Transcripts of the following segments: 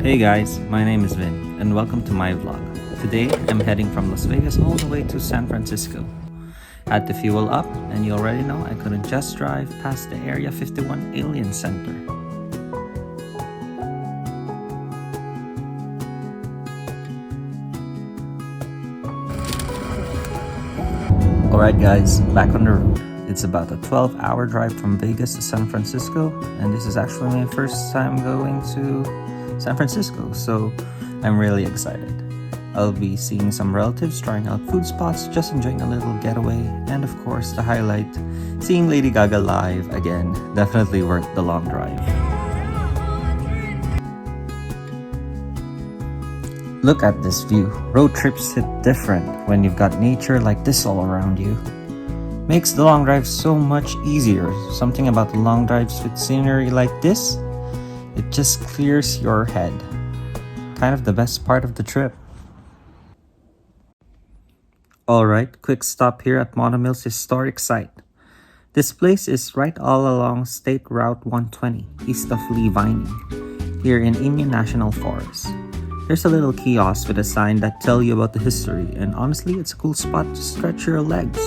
Hey guys, my name is Vin and welcome to my vlog. Today I'm heading from Las Vegas all the way to San Francisco. Had to fuel up and you already know I couldn't just drive past the Area 51 Alien Center. Alright guys, back on the road. It's about a 12-hour drive from Vegas to San Francisco, and this is actually my first time going to San Francisco, so I'm really excited. I'll be seeing some relatives, trying out food spots, just enjoying a little getaway, and of course the highlight, seeing Lady Gaga live again. Definitely worth the long drive. Look at this view. Road trips hit different when you've got nature like this all around you. Makes the long drive so much easier. Something about the long drives with scenery like this, it just clears your head. Kind of the best part of the trip. Alright, quick stop here at Monomill's historic site. This place is right all along State Route 120, east of Lee Vining, here in Indian National Forest. There's a little kiosk with a sign that tells you about the history, and honestly, it's a cool spot to stretch your legs.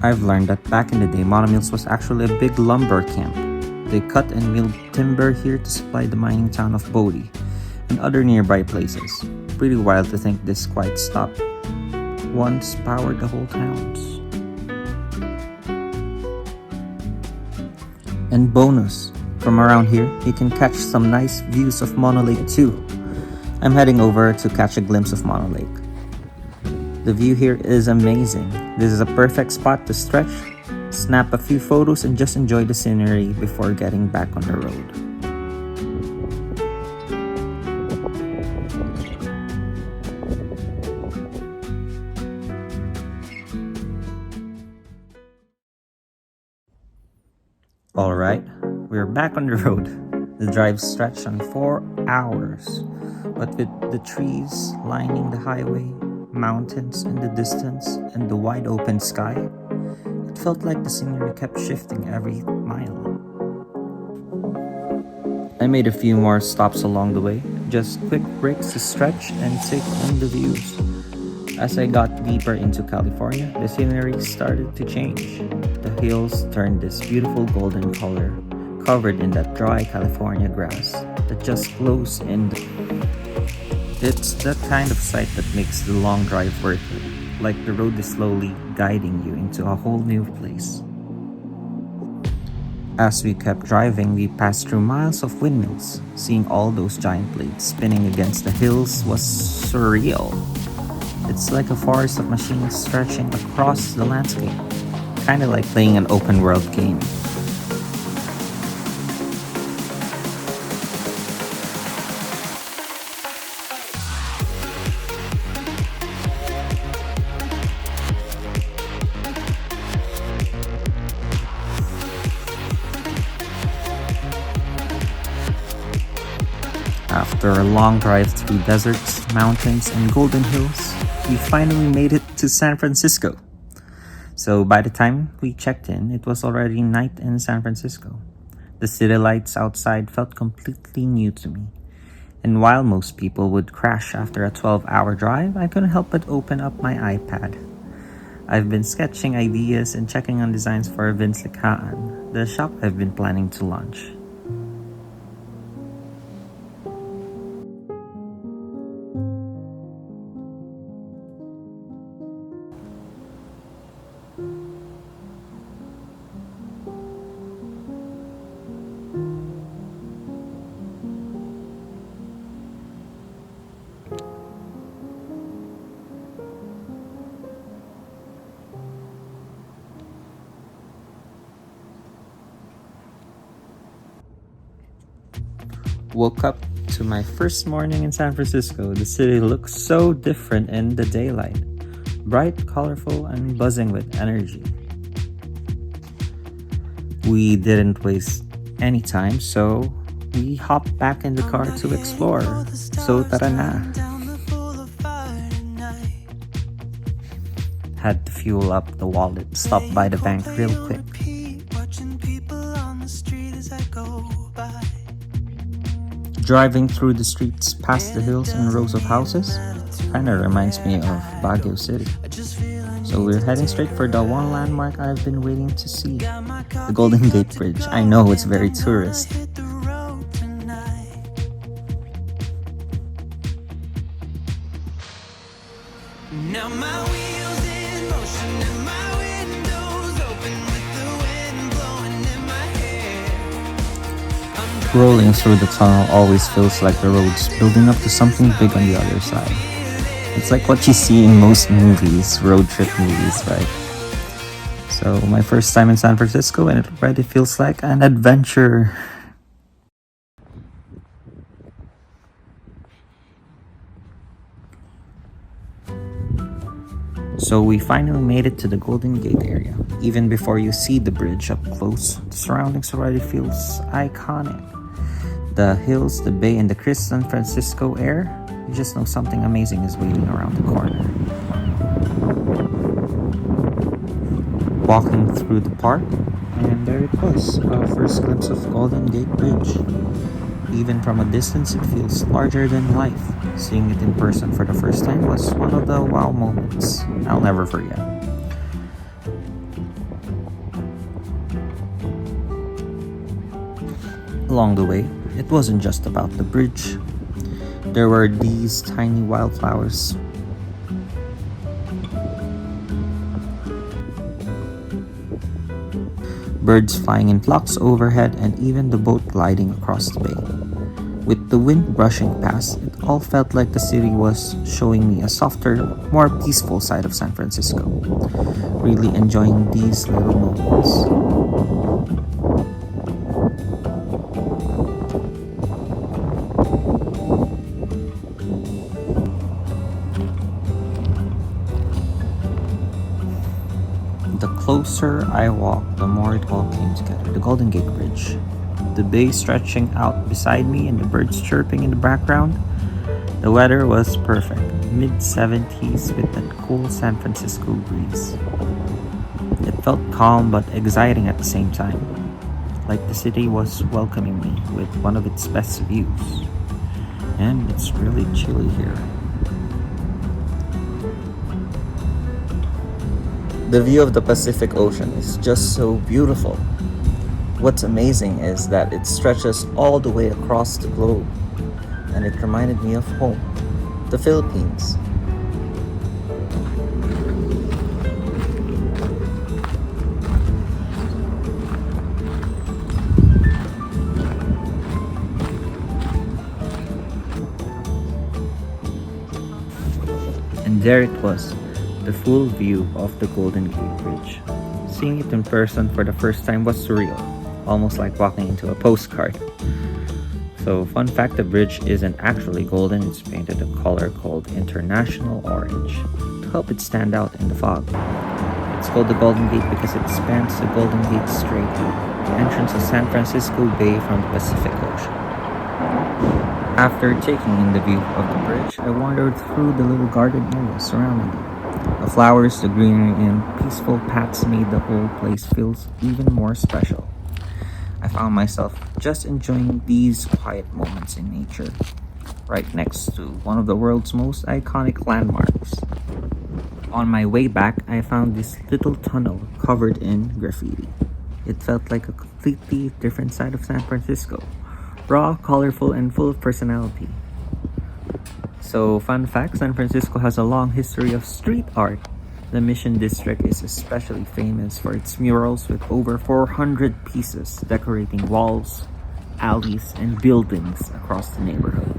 I've learned that back in the day, Monomills was actually a big lumber camp. They cut and milled timber here to supply the mining town of Bodie and other nearby places. Pretty wild to think this quiet stop once powered the whole towns. And bonus, from around here, you can catch some nice views of Mono Lake too. I'm heading over to catch a glimpse of Mono Lake. The view here is amazing. This is a perfect spot to stretch, snap a few photos, and just enjoy the scenery before getting back on the road. Alright, we're back on the road. The drive stretched on 4 hours, but with the trees lining the highway, mountains in the distance, and the wide open sky, it felt like the scenery kept shifting every mile. I made a few more stops along the way, just quick breaks to stretch and take in the views. As I got deeper into California, the scenery started to change. The hills turned this beautiful golden color, covered in that dry California grass that just glows in the... It's that kind of sight that makes the long drive worth it, like the road is slowly guiding you into a whole new place. As we kept driving, we passed through miles of windmills. Seeing all those giant blades spinning against the hills was surreal. It's like a forest of machines stretching across the landscape, kind of like playing an open world game. After a long drive through deserts, mountains, and golden hills, we finally made it to San Francisco. So by the time we checked in, it was already night in San Francisco. The city lights outside felt completely new to me. And while most people would crash after a 12-hour drive, I couldn't help but open up my iPad. I've been sketching ideas and checking on designs for Vince Likaan, the shop I've been planning to launch. Woke up to my first morning in San Francisco. The city looks so different in the daylight. Bright, colorful, and buzzing with energy. We didn't waste any time, so we hopped back in the car to explore. So tara na! Had to fuel up the wallet, stopped by the bank real quick. Driving through the streets past the hills and rows of houses kinda reminds me of Baguio City. So we're heading straight for the one landmark I've been waiting to see, the Golden Gate Bridge. I know it's very tourist. Now my wheels in motion and my windows open with the wind blowing in my hair. Rolling through the tunnel always feels like the road's building up to something big on the other side. It's like what you see in most movies, road trip movies, right? So my first time in San Francisco and it already feels like an adventure. So we finally made it to the Golden Gate area. Even before you see the bridge up close, the surroundings already feels iconic. The hills, the bay, and the crisp San Francisco air, you just know something amazing is waiting around the corner. Walking through the park, and there it was, our first glimpse of Golden Gate Bridge. Even from a distance, it feels larger than life. Seeing it in person for the first time was one of the wow moments I'll never forget. Along the way, it wasn't just about the bridge. There were these tiny wildflowers. Birds flying in flocks overhead, and even the boat gliding across the bay. With the wind brushing past, it all felt like the city was showing me a softer, more peaceful side of San Francisco. Really enjoying these little moments. The closer I walked, the more it all came together. The Golden Gate Bridge, the bay stretching out beside me, and the birds chirping in the background. The weather was perfect, mid-70s with that cool San Francisco breeze. It felt calm but exciting at the same time, like the city was welcoming me with one of its best views. And it's really chilly here. The view of the Pacific Ocean is just so beautiful. What's amazing is that it stretches all the way across the globe, and it reminded me of home, the Philippines. And there it was, the full view of the Golden Gate Bridge. Seeing it in person for the first time was surreal, almost like walking into a postcard. So, fun fact, the bridge isn't actually golden, it's painted a color called International Orange to help it stand out in the fog. It's called the Golden Gate because it spans the Golden Gate Strait, the entrance of San Francisco Bay from the Pacific Ocean. After taking in the view of the bridge, I wandered through the little garden area surrounding it. The flowers, the greenery, and peaceful paths made the whole place feel even more special. I found myself just enjoying these quiet moments in nature, right next to one of the world's most iconic landmarks. On my way back, I found this little tunnel covered in graffiti. It felt like a completely different side of San Francisco, raw, colorful, and full of personality. So, fun fact, San Francisco has a long history of street art. The Mission District is especially famous for its murals with over 400 pieces decorating walls, alleys, and buildings across the neighborhood.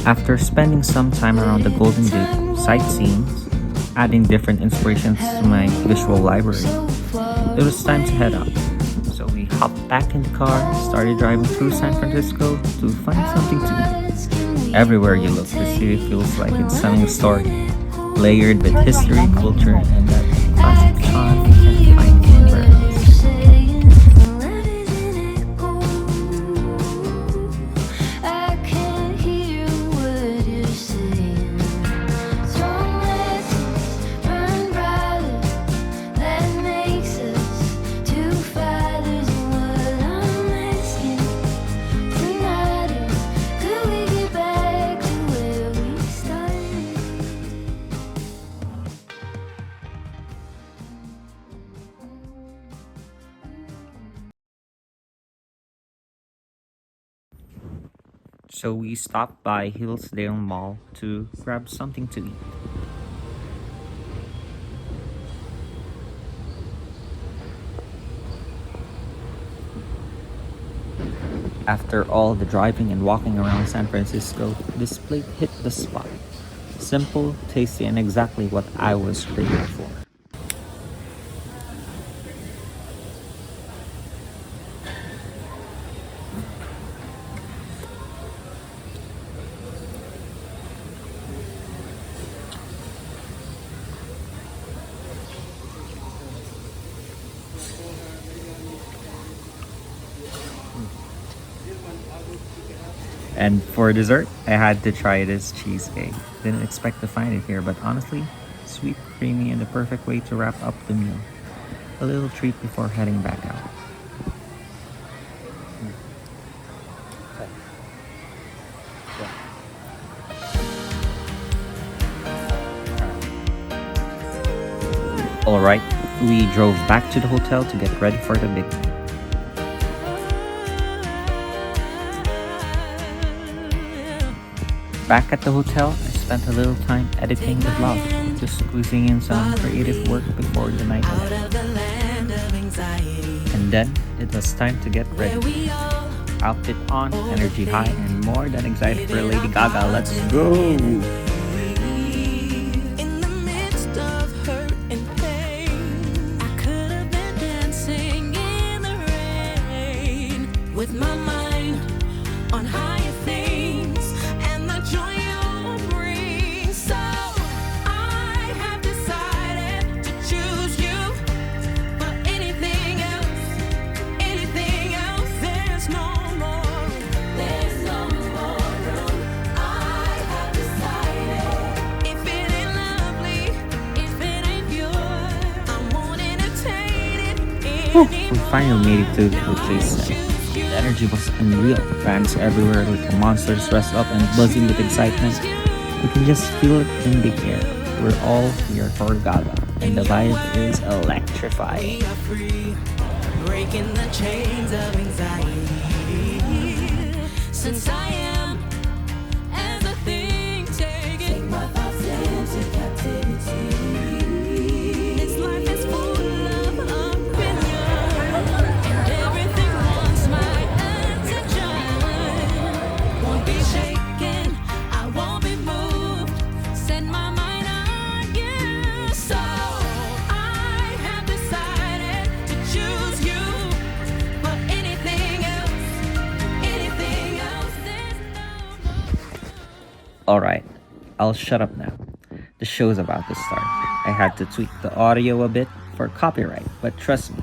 After spending some time around the Golden Gate sightseeing, adding different inspirations to my visual library, it was time to head out. So we hopped back in the car, started driving through San Francisco to find something to eat. Everywhere you look, the city feels like it's telling a story, layered with history, culture, and that classic charm you can find anywhere else. So we stopped by Hillsdale Mall to grab something to eat. After all the driving and walking around San Francisco, this plate hit the spot. Simple, tasty, and exactly what I was craving for. And for dessert, I had to try this cheesecake. Didn't expect to find it here, but honestly, sweet, creamy, and the perfect way to wrap up the meal. A little treat before heading back out. Alright, we drove back to the hotel to get ready for the big night. Back at the hotel, I spent a little time editing the vlog, just squeezing in some creative work before the night ended. And then it was time to get ready. Outfit on, energy high, and more than excited for Lady Gaga. Let's go! In the midst of hurt and pain, I could have been dancing in the rain with my mind on higher things and the joy you'll bring. So I have decided to choose you for anything else. Anything else, there's no more room. There's no more room. I have decided. If it ain't lovely, if it ain't pure, I won't entertain it anymore. We finally made it to the place set. The energy was unreal. Fans everywhere like monsters dressed up and buzzing with excitement. You can just feel it in the air. We're all here for Gaga, and the vibe is electrifying. We are free, breaking the chains of anxiety. Since I am as a thing taking my thoughts into captivity. This life is full of opinion, and everything wants my attention. Won't be shaken, I won't be moved. Set my mind on you. So I have decided to choose you for anything else. Anything else, there's no more. Alright, I'll shut up now. The show's about to start. I had to tweak the audio a bit for copyright, but trust me,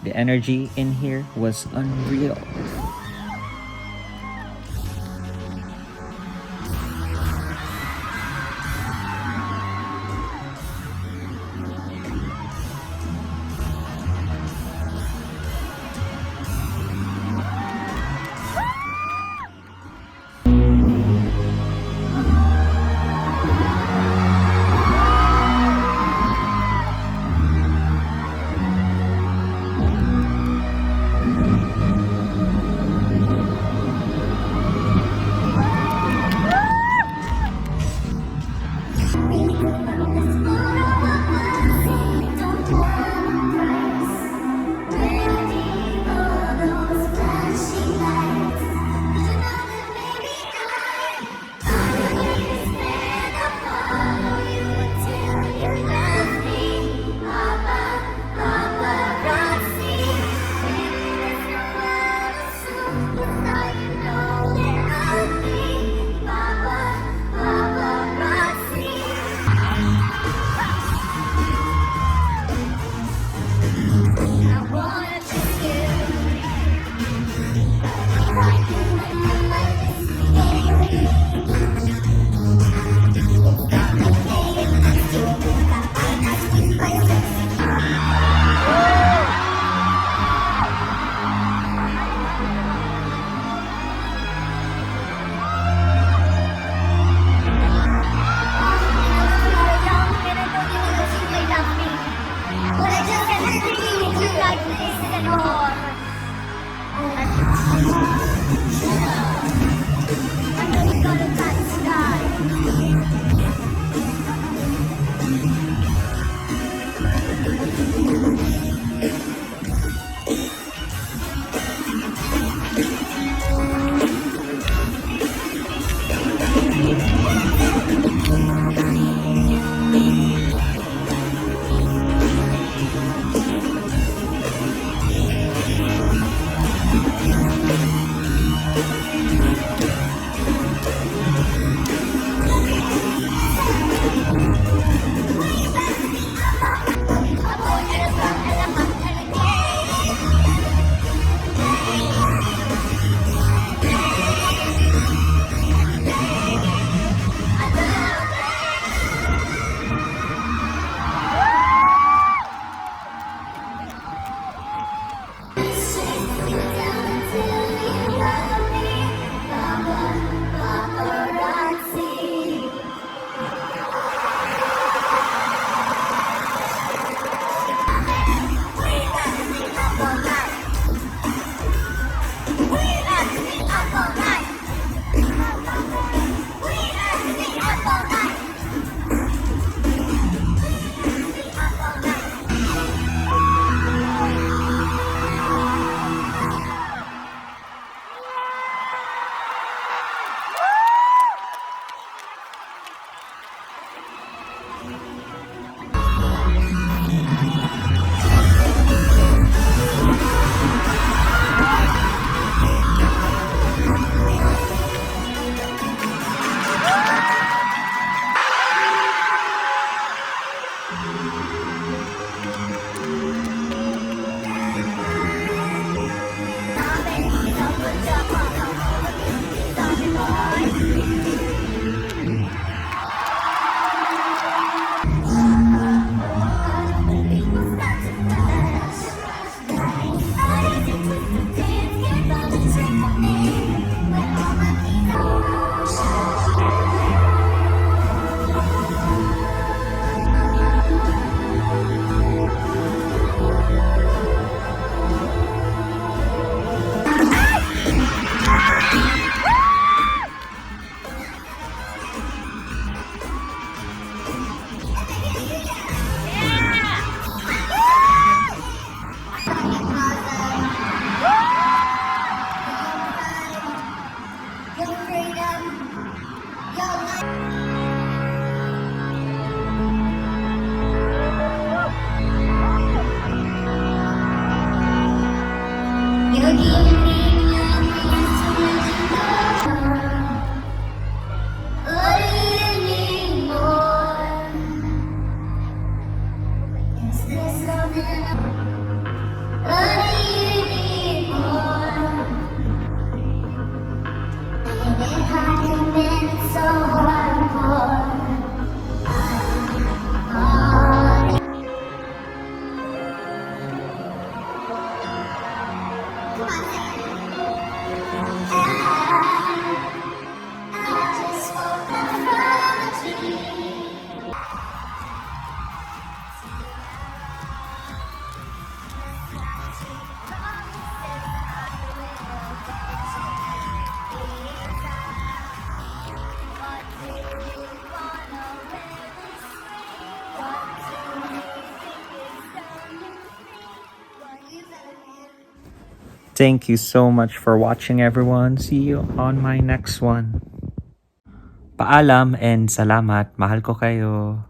the energy in here was unreal. Thank you so much for watching, everyone. See you on my next one. Paalam and salamat. Mahal ko kayo.